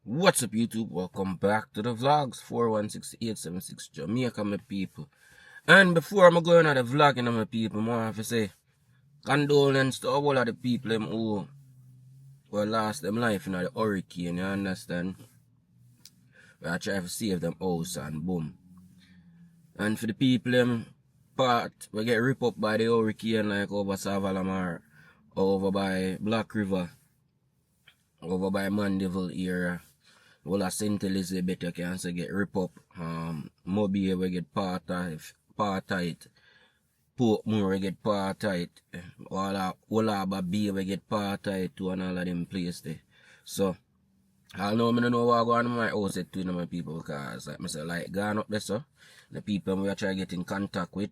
What's up, YouTube? Welcome back to the vlogs. 416-876 Jamaica, my people. And before I'm going on the vlog, my people, I want to say condolence to all of the people who lost their life in the hurricane, you understand? We are trying to save them house and boom. And for the people part, we get ripped up by the hurricane like over Savalamar, over by Black River, over by Mandeville area. Well, a St. Elizabeth, you can say get rip up. Mobile we get part tight. Portmore we get part tight. Wallaba Bay we get part tight to and all of them places there. So, I know I don't know what going on in my house to my people because like I say, like gone up there, so the people we are trying to get in contact with,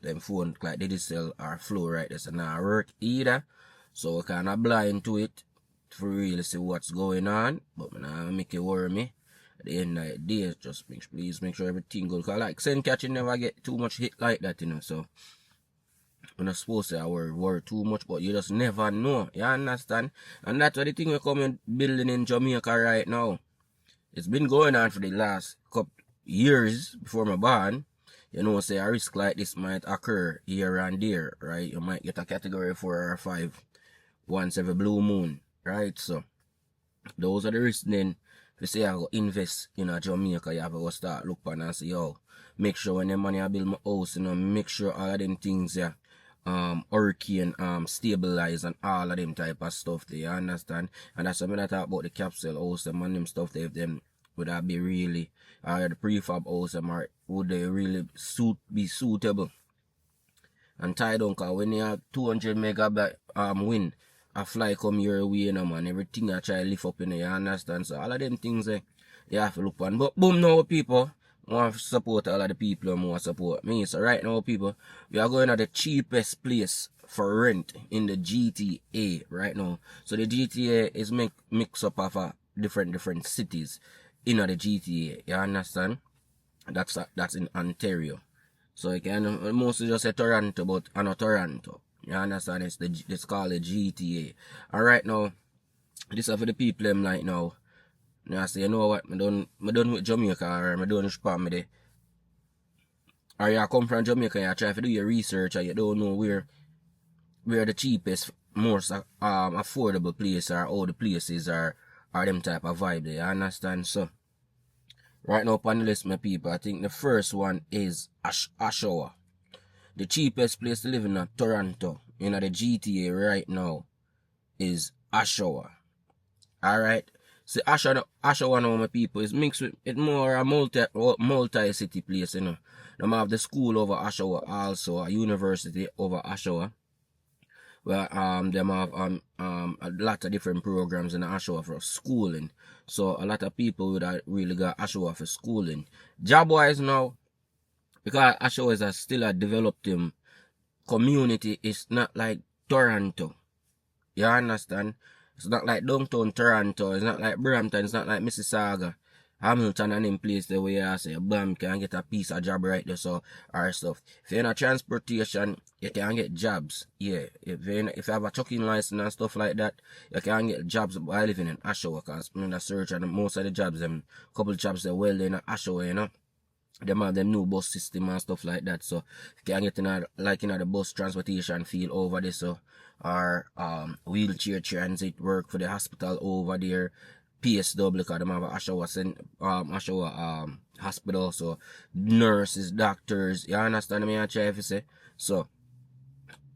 them phone like they sell our flow right there, so not work either. So we kind of blind to it for really see what's going on, but I make it worry me. At the end of the day, just please make sure everything goes. Cause like sand catching never get too much hit like that, So I'm not supposed to worry too much, but you just never know. You understand? And that's what the thing we're coming building in Jamaica right now. It's been going on for the last couple years before my born. Say a risk like this might occur here and there, right? You might get a category 4 or 5 once every blue moon. Right, so those are the risks then. If you say I go invest in a Jamaica, you have to go start look on and say, yo, make sure when the money I build my house, make sure all of them things hurricane stabilize and all of them type of stuff there, you understand? And that's when I talk about the capsule house and them stuff there, if them would that be really the prefab house or would they really be suitable and tie down, cause when you have 200 megabyte wind, a fly come your way, man. Everything I try to lift up in there, you understand? So all of them things you have to look on. But boom, now people want to support all of the people who want to support me. So right now, people, we are going to the cheapest place for rent in the GTA right now. So the GTA is mix up of different cities in the GTA. You understand? That's in Ontario. So you can mostly just say Toronto, but I'm not Toronto. You understand? It's called a GTA. And right now, this is for the people them like now. I say, you know what, I done with Jamaica or I done with Japan there. Or you come from Jamaica, you try to do your research and you don't know where the cheapest, most affordable place or all the places are them type of vibe there. You understand? So right now on the list, my people, I think the first one is Oshawa. The cheapest place to live in Toronto, in the GTA right now, is Oshawa. Alright? See, Oshawa now, my people, is mixed with, it's more a multi-city place, They have the school over Oshawa, also a university over Oshawa. Where them have a lot of different programs in Oshawa for schooling. So a lot of people would have really got Oshawa for schooling. Job-wise now, because Oshawa is still a developed community, it's not like Toronto. You understand? It's not like downtown Toronto. It's not like Brampton. It's not like Mississauga, Hamilton and them place there where you say, bam, can get a piece of job right there, so, or stuff. If you're in a transportation, you can get jobs. Yeah. If you have a trucking license and stuff like that, you can get jobs by living in Oshawa, because in the search and most of the jobs, couple of jobs, they're well in Oshawa, Them have them new bus system and stuff like that, so you can get in the bus transportation field over there, so or wheelchair transit work for the hospital over there, PSW, because them have a Oshawa hospital, so nurses, doctors, you understand me? I try to say. So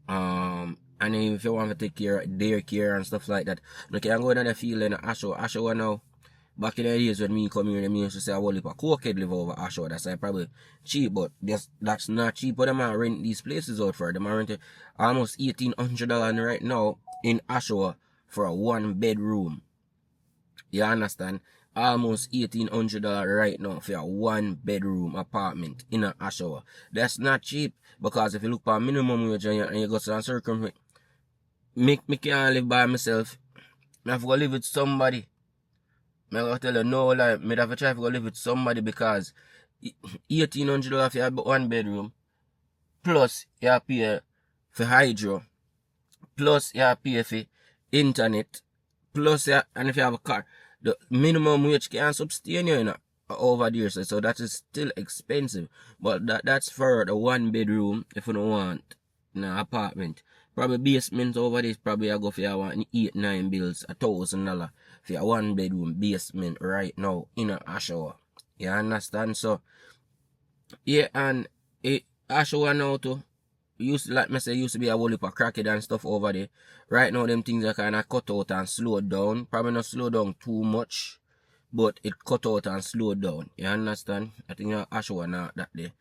and if you want to take care of their care and stuff like that, you can go down the field in Oshawa now. Back in the days when me come here, they used to say a whole heap of cokehead live over Oshawa. That's like probably cheap, but that's not cheap. But them are rent these places out for. Them are renting almost $1,800 right now in Oshawa for a 1-bedroom. You understand? Almost $1,800 right now for a 1-bedroom apartment in a Oshawa. That's not cheap, because if you look for minimum wage and you go to a circle, me can't live by myself. I have to go live with somebody. I'm going to tell you, no lie, I have to try to go live with somebody, because $1,800 for a 1-bedroom, plus you pay for hydro, plus you pay for internet, plus and if you have a car, the minimum wage can't sustain you, you know, over there. So that is still expensive. But that's for the 1 bedroom if you don't want an apartment. Probably basement over this probably I go for your 8-9 bills, $1,000 for your 1 bedroom basement right now in a Oshawa. You understand? So yeah, and Oshawa now too. Used to, like me say, used to be a whole heap of crackhead and stuff over there. Right now them things are kinda cut out and slowed down. Probably not slow down too much, but it cut out and slowed down. You understand? I think Oshawa not that day.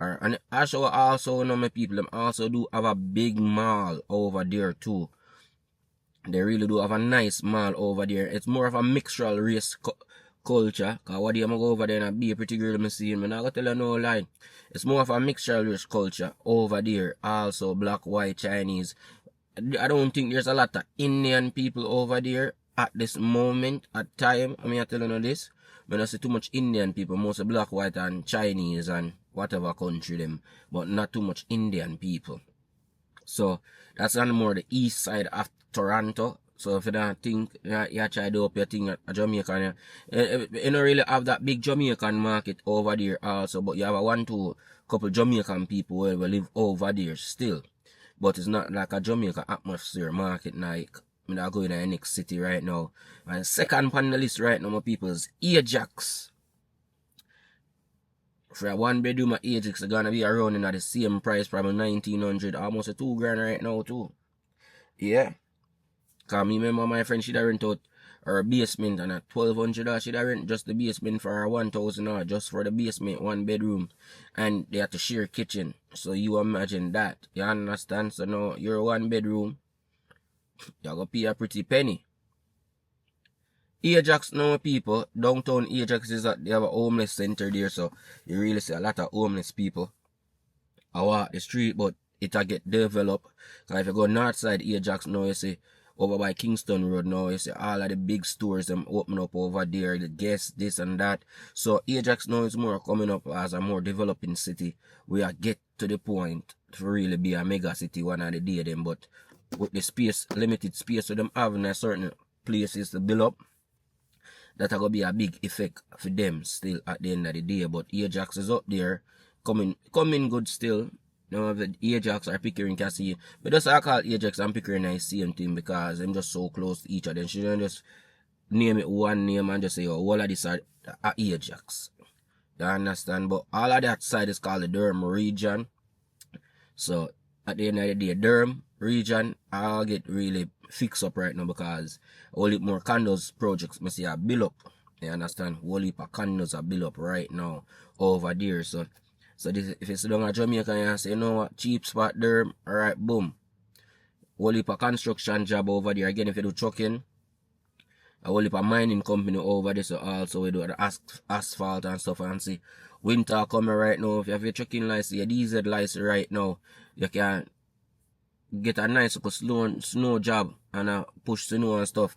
And Oshawa also, you know, my people, them also do have a big mall over there too. They really do have a nice mall over there. It's more of a mixtural race culture. Cause what day I'm go over there and be a pretty girl me see, I'm not gonna tell you no lie. It's more of a mixtural race culture over there. Also black, white, Chinese. I don't think there's a lot of Indian people over there at this moment, at time. I mean, I tell you this. When I see too much Indian people, mostly black, white, and Chinese and whatever country them, but not too much Indian people. So that's on more the east side of Toronto. So if you don't think you try to up your thing at Jamaica, you don't really have that big Jamaican market over there also, but you have a couple Jamaican people who live over there still. But it's not like a Jamaica atmosphere market like I'm not going to the next city right now. And second on the list right now, my people, is Ajax. For a 1 bedroom at Ajax, it's gonna be around in at the same price, probably 1900, almost a $2,000 right now too. Yeah. Cause me remember my friend, she'd rent out her basement and at $1,200 she'd rent just the basement for her $1,000 just for the basement, 1 bedroom. And they had to share kitchen. So you imagine that. You understand? So now your 1 bedroom, you're gonna pay a pretty penny. Ajax now people, downtown Ajax is that they have a homeless center there, so you really see a lot of homeless people. I walk the street, but it'll get developed. Cause if you go north side Ajax now, you see over by Kingston Road now, you see all of the big stores them open up over there, the guests, this and that. So Ajax now is more coming up as a more developing city. We are get to the point to really be a mega city one of the day them, but with the space, limited space so them having a certain places to build up, that are gonna be a big effect for them still at the end of the day. But Ajax is up there, coming good still. You know, the Ajax or Pickering can see. But just I call Ajax and Pickering the same thing because them just so close to each other. She don't just name it one name and just say, oh, all of this are Ajax. You understand? But all of that side is called the Durham region. So at the end of the day, Durham region, I'll get really fixed up right now because a whole heap more condos projects I see are built up. You understand? A whole heap of condos are built up right now over there. So this, if it's down at Jamaica and you say, you know what, cheap spot there, alright, boom. A whole heap of construction job over there. Again, if you do trucking, a whole heap of mining company over there. So also we do the asphalt and stuff and see. Winter coming right now. If you have your trucking license, your diesel license right now, you can get a nice snow job and push snow and stuff.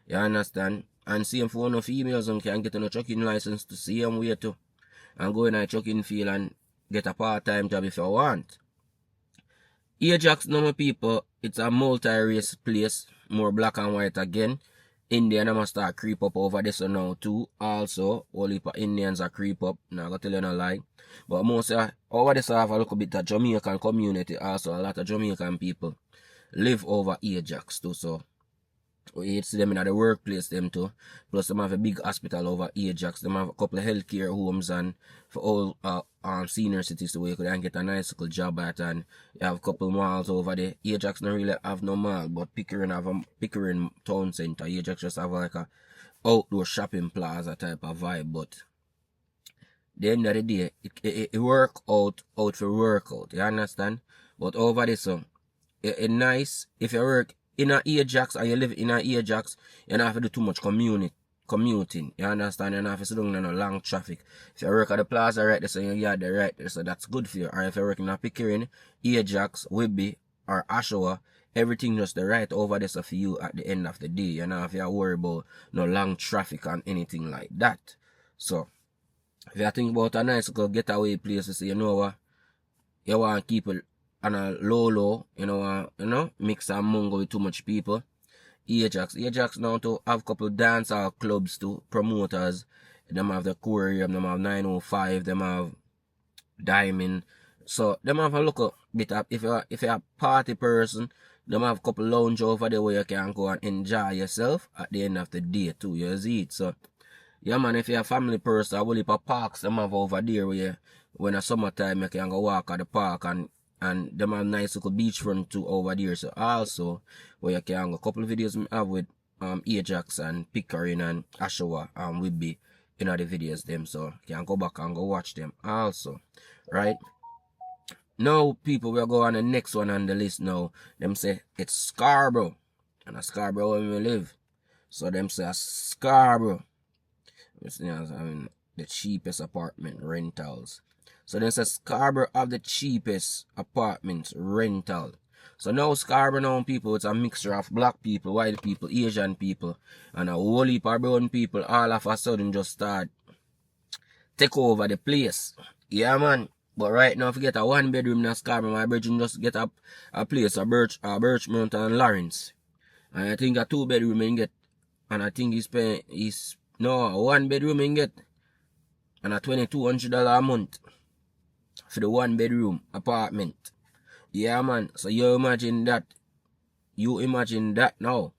You understand? And same for one of females who can get a trucking license to see them way too. And go in a trucking field and get a part-time job if you want. Ajax number people, it's a multi-race place, more black and white again. Indian must start creep up over this now too. Also, all heap of Indians are creep up. Now I gotta tell you no lie. But most over this I have a little bit of Jamaican community also. A lot of Jamaican people live over Ajax too. So we see them in the workplace them too. Plus them have a big hospital over Ajax. Them have a couple of healthcare homes and for all senior cities where you could get a nice little job at, and you have a couple malls over there. Ajax don't really have no mall, but Pickering have a Pickering town center. Ajax just have like a outdoor shopping plaza type of vibe, but the end of the day, it work out for workout. You understand? But over this, so it's nice if you work in a Ajax and you live in a Ajax, you don't have to do too much commuting. You understand? You don't have to sit down in a long traffic. If you work at the plaza right there, so you are there right there, so that's good for you. Or if you work in a Pickering, Ajax, Whitby, or Oshawa, everything just the right over there so for you at the end of the day. You don't have to worry about no long traffic and anything like that. So if you think about a nice getaway place, you say, you know what, you want to keep it on a low, you know, mix and mungo with too much people. Ajax. Ajax now to have couple dancehall clubs to promoters. Them have the Aquarium, them have 905, them have Diamond. So them have a look a bit of if you're a party person, them have a couple lounge over there where you can go and enjoy yourself at the end of the day too. You see it. So yeah man, if you're a family person, I will heap of parks them have over there where you, when it's summertime you can go walk at the park and them have nice little beachfront too over there. So also where you can go. A couple of videos I have with Ajax and Pickering and Ashawa and Whitby in the videos them, so you can go back and go watch them also. Right? Now people will go on the next one on the list now. Them say it's Scarborough. And a Scarborough where we live. So them say a Scarborough. I mean the cheapest apartment rentals. So they say Scarborough have the cheapest apartments rental. So now Scarborough now people, it's a mixture of black people, white people, Asian people, and a whole heap of brown people all of a sudden just start take over the place. Yeah man. But right now if you get a 1-bedroom in Scarborough, my brethren just get a place, a Birchmount and Lawrence. And I think a 2-bedroom you get, and I think he's paying a 1-bedroom you get and a $2,200 a month for the 1-bedroom apartment. Yeah man, so you imagine that now.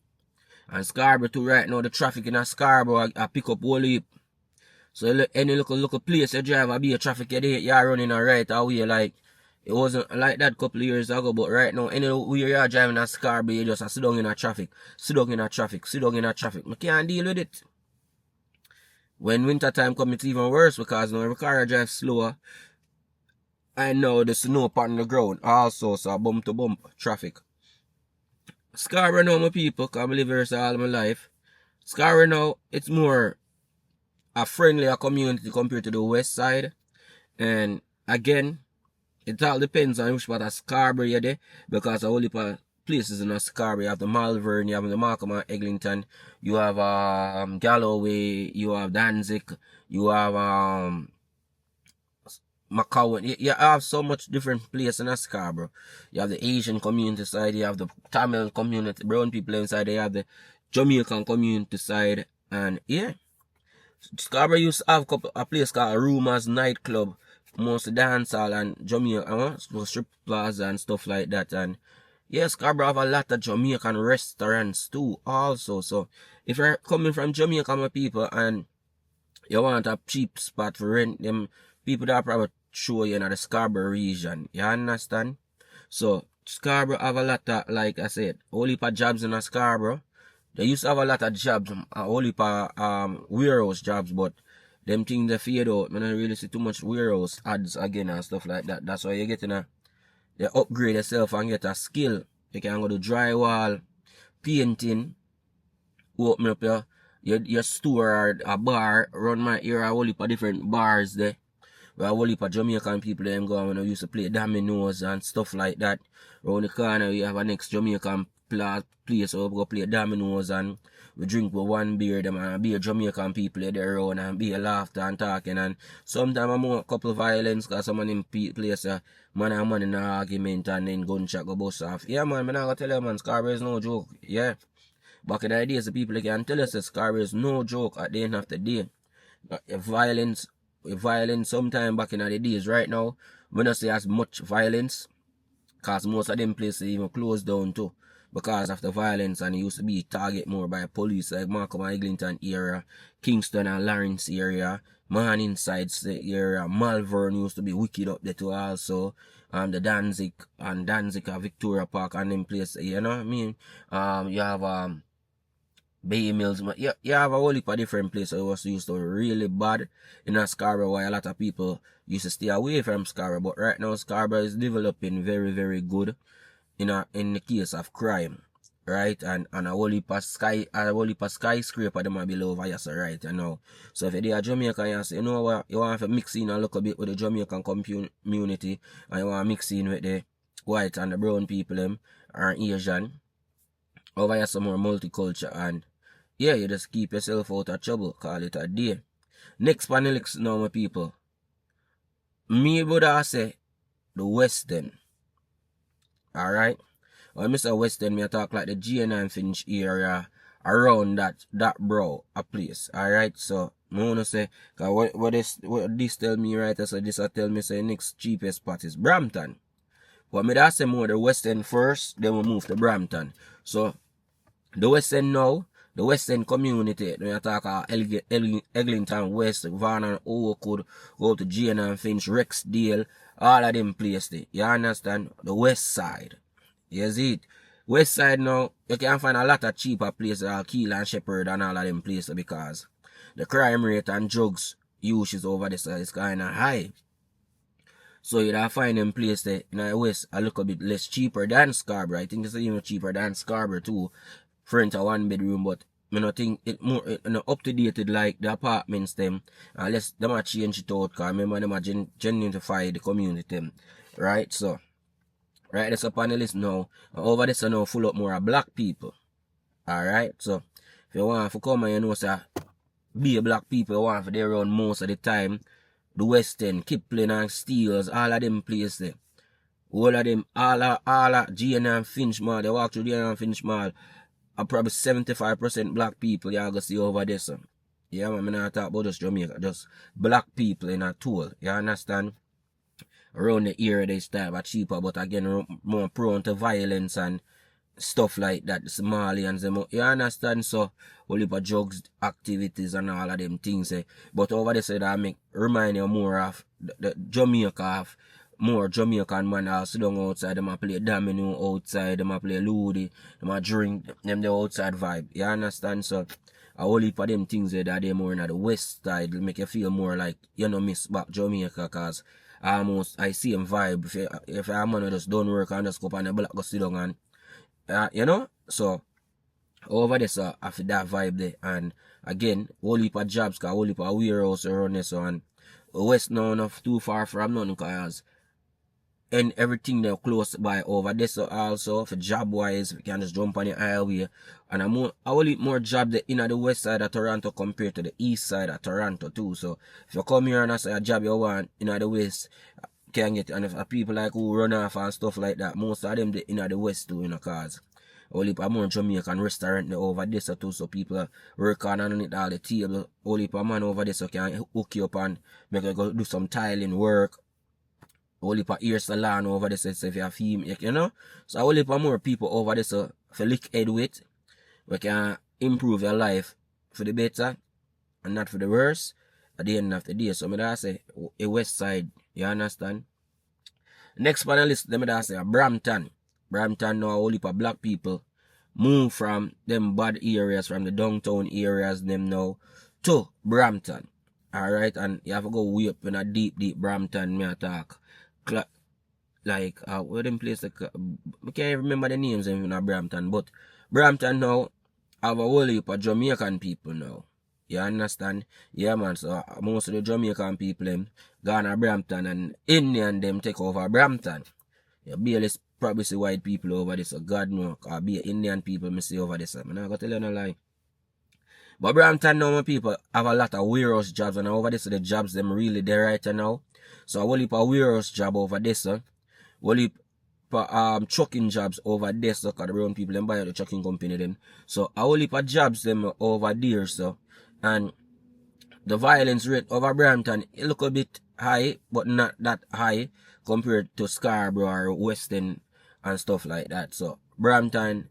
And Scarborough too right now, the traffic in a Scarborough I pick up whole heap. So any local place you drive a be a traffic you're running a right away. Like it wasn't like that a couple of years ago, but right now anywhere you're driving a Scarborough you just sit down in a traffic. I can't deal with it. When winter time comes it's even worse because now every car I drive slower. I know the snow upon the ground also, so bump to bump traffic. Scarborough now, my people, because I live here all my life. Scarborough now, it's more a friendlier community compared to the west side. And again, it all depends on which part of Scarborough you're there, because a whole heap of places in Scarborough. You have the Malvern, you have the Markham and Eglinton, you have Galloway, you have Danzig, you have McCowan. You have so much different places in Scarborough. You have the Asian community side, you have the Tamil community, brown people inside, you have the Jamaican community side, and yeah. Scarborough used to have a place called Rumors Nightclub, mostly dancehall and Jamaica, strip plaza and stuff like that. And yeah, Scarborough have a lot of Jamaican restaurants too also. So if you're coming from Jamaica, my people, and you want a cheap spot for rent, them people that probably show you in the Scarborough region. You understand? So Scarborough have a lot of, like I said, whole heap of jobs in a Scarborough. They used to have a lot of jobs, a whole heap of warehouse jobs, but them things they fade out. I don't really see too much warehouse ads again and stuff like that. That's why you get they upgrade yourself and get a skill. You can go to drywall, painting, open up your store or a bar, run my area, a whole heap of different bars there. Where a whole heap of Jamaican people them go when they used to play dominoes and stuff like that. Around the corner we have a next Jamaican place where we go play dominoes and we drink with one beer them and be a Jamaican people there around and be a laughter and talking, and sometimes I'm more a couple of violence because some of them place man and man in an argument and then gunshot go bust off. Yeah man, I'm not gonna tell you man, Scarborough is no joke. Yeah. Back in the days the people can tell us that Scarborough is no joke at the end of the day. Violence sometime back in the days. Right now, we don't see as much violence because most of them places even closed down too because of the violence, and it used to be target more by police like Markham and Eglinton area, Kingston and Lawrence area, Morningside area, Malvern used to be wicked up there too also, the Danzig Victoria Park and them places, you know what I mean? You have Bay Mills, you have a whole heap of different places. It was used to be really bad in a Scarborough, why a lot of people used to stay away from Scarborough. But right now Scarborough is developing very, very good in the case of crime. Right? And a whole heap of skyscraper them are below over here, so right you know. So if you're a Jamaican, you say, you know what, you want to mix in a little bit with the Jamaican community, and you want to mix in with the white and the brown people them, or Asian. Over here some more multicultural, and yeah, you just keep yourself out of trouble, call it a day. Next panelist now, my people. Me would say the West End. Alright? When I say West End, I talk like the G&M Finch area around that bro a place. Alright, so I wanna say, cause what this tell me right, so this tell me say next cheapest spot is Brampton. But me that say more the West End first, then we move to Brampton. So the West End now, the West End community, when you talk about Eglinton West, Varna, Oakwood, go to G&M Finch, Rexdale, all of them places. You understand? The West Side. You see it? West Side now, you can find a lot of cheaper places like Keel and Shepherd and all of them places because the crime rate and drugs usage over there is kind of high. So you'll find them places in the West a little bit less cheaper than Scarborough. I think it's even cheaper than Scarborough too. For rent a 1 bedroom, but I don't think it more up to date like the apartments them. Unless them a change it out, cause remember them a gentrify the community them. Right? So right, that's up on the list now. And over this now full up more of black people. Alright, so if you want to come and you know say be a black people you want for their around most of the time. The West End, Kipling and Steels, all of them places. All of them, all of G&M Finch Mall, they walk through G&M Finch Mall, are probably 75% black people you go see over there. So. Yeah, man, I'm not talk about just Jamaica, just black people in a tool. You understand? Around the area they start are cheaper, but again, more prone to violence and stuff like that. The Somalians, you understand? So, whole heap of drugs, activities, and all of them things. But over there, so that make remind you more of the Jamaica, of more Jamaican man all sit down outside, them a play domino outside, them a play Ludi, them a drink, them the outside vibe. You understand? So, a whole heap of them things that they more in the west side make you feel more like you know miss back Jamaica, cause almost I see them vibe. If a man just don't work and just go up on the block go sit down and you know, so over there so after that vibe there, and again whole heap of jobs, cause whole heap of warehouse around there, so and west now enough too far from none, cause and everything they're close by over there. So also for job wise, we can just jump on the highway. And I will eat more job in the west side of Toronto compared to the east side of Toronto too. So if you come here and I say a job you want in the west, can get, and if people like who run off and stuff like that, most of them in the west too, cause only more Jamaican restaurant over there so too, so people work on it all the table. Only a man over there so can hook you up and make you go do some tiling work. Whole heap of ear salon over there, so if you have female, you know. So a whole heap of more people over there, so for lick head with, we can improve your life for the better and not for the worse at the end of the day. So I say a west side, you understand? Next panelist, them I say Brampton. Brampton now a whole heap of black people move from them bad areas, from the downtown areas them now to Brampton. Alright, and you have to go way up in a deep Brampton, me talk. Like where them place I can't remember the names in Brampton, but Brampton now have a whole heap of Jamaican people now. You understand? Yeah man, so most of the Jamaican people them gone to Brampton, and Indian them take over Brampton. You barely probably see white people over this, so God know, or be Indian people me see over this. I'm not gonna tell you no lie. But Brampton now my people have a lot of warehouse jobs, and over this the jobs them really there right now. So a whole heap of warehouse job over this, so whole heap of trucking jobs over there, so cause the brown people them buy the trucking company them. So a whole heap of jobs them over there, so and the violence rate over Brampton it look a bit high, but not that high compared to Scarborough or Western and stuff like that. So Brampton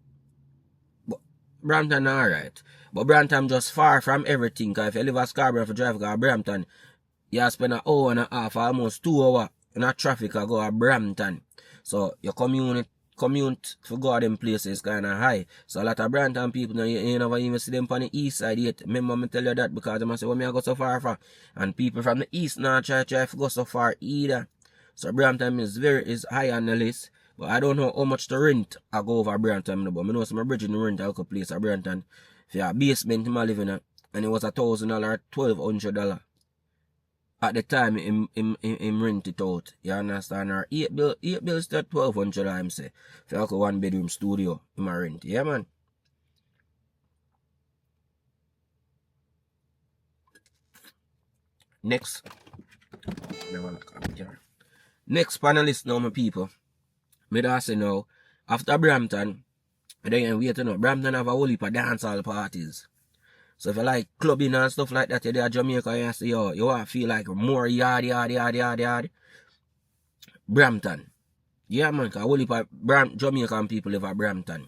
alright. But Brampton just far from everything, cause if you live at Scarborough, if you drive to Brampton, you spend an hour and a half, almost 2 hours in a traffic to go to Brampton. So your commute to go to them places kind of high. So a lot of Brampton people, you never even see them on the east side yet. Remember me tell you that, because they say, well, me I go so far from. And people from the east now try to go so far either. So Brampton is high on the list. But I don't know how much to rent I go over Brampton, but I know some bridge in rent I could place at Brampton. For a basement I live in, and it was $1,000 or $1,200. At the time, him rent it out. You understand? Or 8 bills to $1,200, I'm say. If you have a 1 bedroom studio, him a rent. Yeah, man. Next panelist now, my people. Me da say now, After Brampton, then you wait, Brampton have a whole heap of dancehall parties. So if you like clubbing and stuff like that, you're there at Jamaica and you say, yo, you want to feel like more yard. Brampton. Yeah, man, because whole heap of Jamaican people live at Brampton.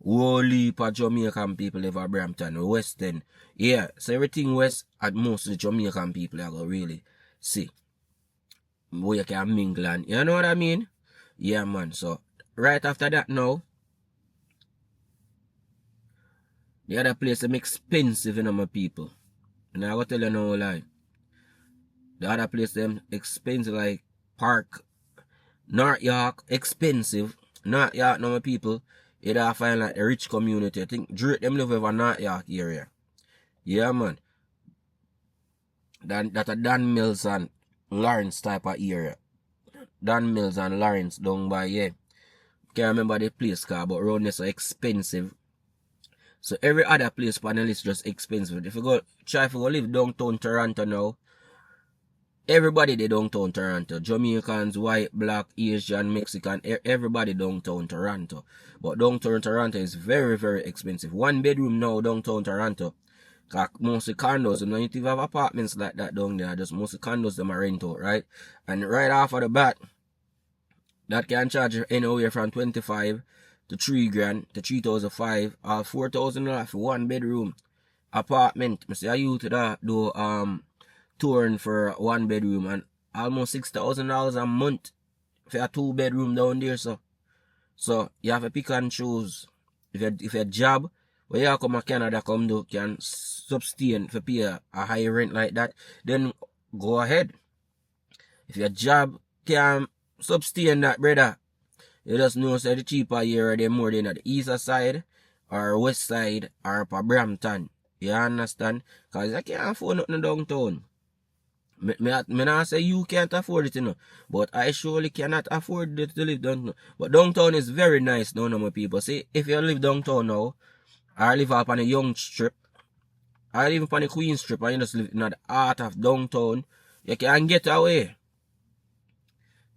Whole heap of Jamaican people live at Brampton, West End. Yeah, so everything west, at most of the Jamaican people are going to really see where you can mingle and, you know what I mean? Yeah, man, so right after that now, the other place is expensive, my people. And I will tell you no lie. The other place them expensive like Park, North York, expensive. North York, my people, you don't find like a rich community. I think Drake them live over North York area. Yeah, man. That a Dan Mills and Lawrence type of area. Dan Mills and Lawrence down by, yeah. Can't remember the place car, but around there so expensive. So every other place on the list just expensive. If you go live downtown Toronto now, everybody they downtown Toronto. Jamaicans, white, black, Asian, Mexican, everybody downtown Toronto. But downtown Toronto is very, very expensive. 1 bedroom now downtown Toronto. Cause most of the condos, you don't even have apartments like that down there. Just most of the condos them are rent out, right? And right off of the bat, that can charge you anywhere from 25 to 3 grand to 3,500 or 4,000 for 1 bedroom apartment. I say I used to do touring for 1 bedroom and almost $6,000 a month for a 2 bedroom down there. So you have to pick and choose. If your job where you come to Canada can sustain for pay a high rent like that, then go ahead. If your job can sustain that, brother, you just know say the cheaper here they more than at the east side or west side or for Brampton. You understand? Because I can't afford nothing downtown. Me not say you can't afford it, but I surely cannot afford it to live downtown. But downtown is very nice, my people. See, if you live downtown now, or live up on a Young Strip, or live up on the Queen Strip, and you just live in the heart of downtown, you can get away.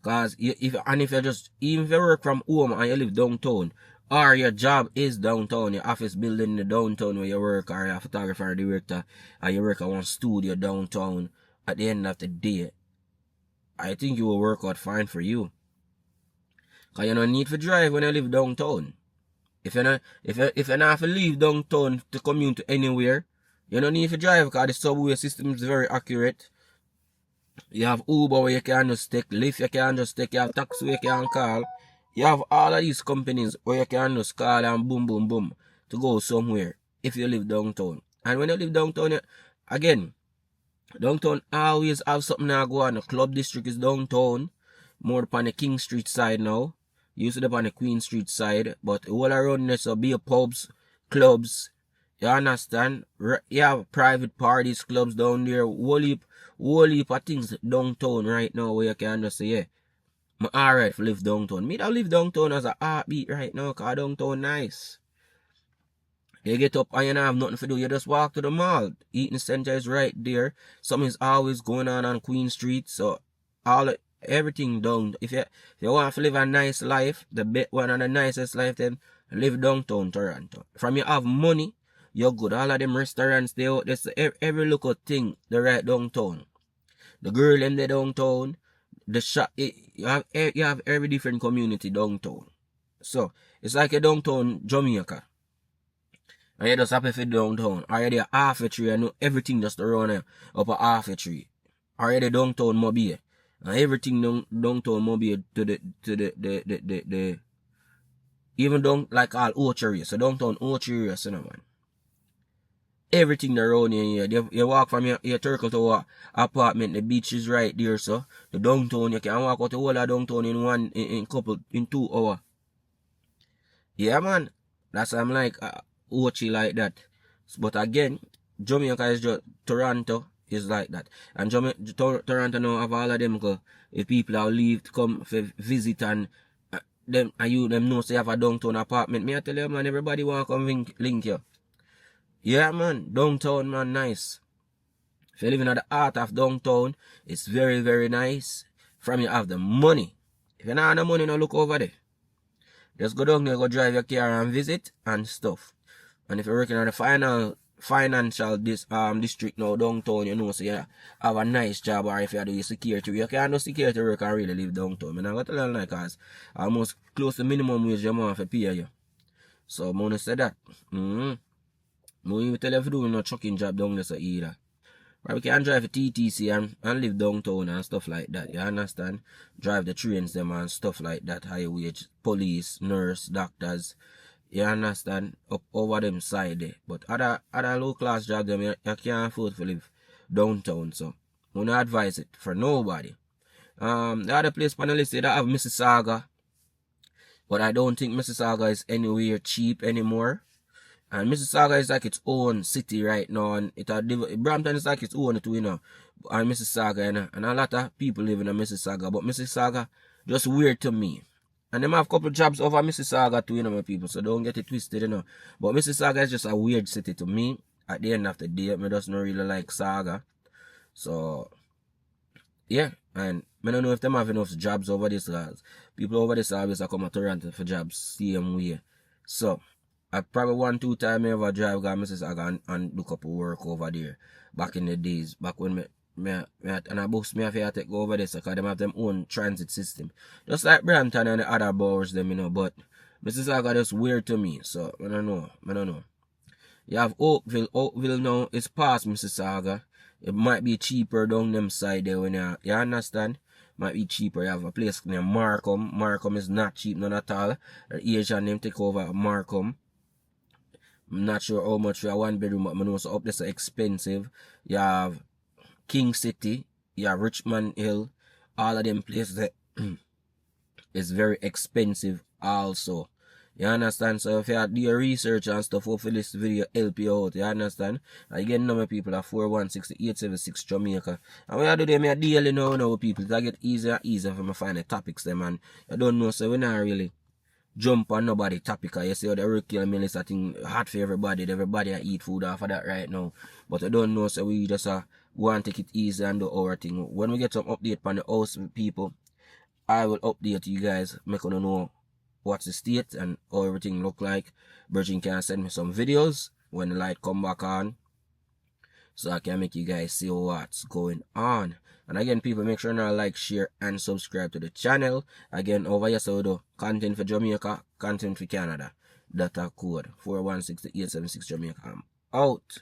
Because if you just, even if you work from home and you live downtown, or your job is downtown, your office building in the downtown where you work, or you're a photographer or director, or you work at one studio downtown, at the end of the day, I think it will work out fine for you. Because you don't need to drive when you live downtown. If you not have to leave downtown to commute to anywhere, you don't need to drive because the subway system is very accurate. You have Uber where you can just take, Lyft you can just take, you have taxi where you can call. You have all of these companies where you can just call and boom to go somewhere if you live downtown. And when you live downtown, again, downtown always have something to go on. The club district is downtown, more upon the King Street side now. Used to be on the Queen Street side, but all around there, so be pubs, clubs, you understand? You have private parties, clubs down there, whole heap of things downtown right now where you can just say, yeah, I'm alright to live downtown. Me that live downtown as a heartbeat right now, because downtown nice. You get up and you don't have nothing to do, you just walk to the mall. Eating center is right there. Something is always going on Queen Street, so everything down. If you want to live a nice life, one of the nicest life, then live downtown Toronto. From you have money, you're good. All of them restaurants, they out there, every little thing, they're right downtown. The girl in the downtown, the shop, you have every different community downtown. So, it's like a downtown Jamaica. And you just happy for downtown. Or you're there half a tree, I know everything just around there, up a half a tree. Or you're there downtown Mobile. And everything downtown Mobile to the even down like all Ochery. So downtown Ochery, man. Everything around here. You walk from your Turkle to apartment, the beach is right there, so the downtown, you can walk out the whole of downtown in 2 hours. Yeah, man. That's I'm like Ochi like that. But again, Jamaica is just Toronto is like that. And Toronto now have all of them go. If people are leave to come for visit and them know say have a downtown apartment. Me I tell you, man, everybody want to come link you. Yeah, man, downtown, man, nice. If you live in the heart of downtown, it's very, very nice. From you have the money. If you don't have the money, no look over there. Just go down there, go drive your car and visit and stuff. And if you're working on the financial district now downtown, you know, so you have a nice job, or if you do security, you can do security work and really live downtown. And I got to learn like cause almost close to minimum wage you have to pay you. So I'm gonna say that. No even tell you if you do no trucking job down there so either. Right, we can drive a TTC and live downtown and stuff like that, you understand? Drive the trains them and stuff like that, high wage, police, nurse, doctors, you understand? Up over them side there. But other low class jobs them you can't afford to live downtown, so I don't advise it for nobody. The other place on the list that have Mississauga, but I don't think Mississauga is anywhere cheap anymore. And Mississauga is like its own city right now, and Brampton is like its own too, you know, and Mississauga, you know, and a lot of people live in Mississauga, but Mississauga just weird to me. And them have a couple jobs over Mississauga too, you know, my people, so don't get it twisted, you know. But Mississauga is just a weird city to me. At the end of the day, I just not really like Saga. So, yeah, and I don't know if them have enough jobs over this, guys. People over this always come to Toronto for jobs, same way. So, I probably 1-2 times I ever drive to Mississauga and do a couple work over there. Back in the days, back when and I boost me if I take go over there, because they have them own transit system. Just like Brampton and the other boroughs them, you know, but Mississauga just weird to me, so I don't know. You have Oakville. Oakville now is past Mississauga. It might be cheaper down them side there when you understand? Might be cheaper. You have a place named Markham. Markham is not cheap, none at all. The Asian name take over Markham. I'm not sure how much for a 1 bedroom, but I know so up there so expensive. You have King City, you have Richmond Hill, all of them places that is very expensive also. You understand? So if you do your research and stuff, hopefully this video help you out, you understand? Again, number of people are 416-876 Jamaica. And when I do them, I daily know people, it get easier and easier for me to find the topics them, and you don't know, so we're not really jump on nobody topic. You see how the Ricky meal is a thing hot for everybody. Everybody eat food off of that right now. But I don't know, so we just go and take it easy and do our thing. When we get some update on the house people, I will update you guys, make you know what's the state and how everything look like. Virgin can send me some videos when the light come back on, so I can make you guys see what's going on. And again, people, make sure to like, share, and subscribe to the channel. Again, over here, so do content for Jamaica, content for Canada. Data code 416-876 Jamaica. I'm out.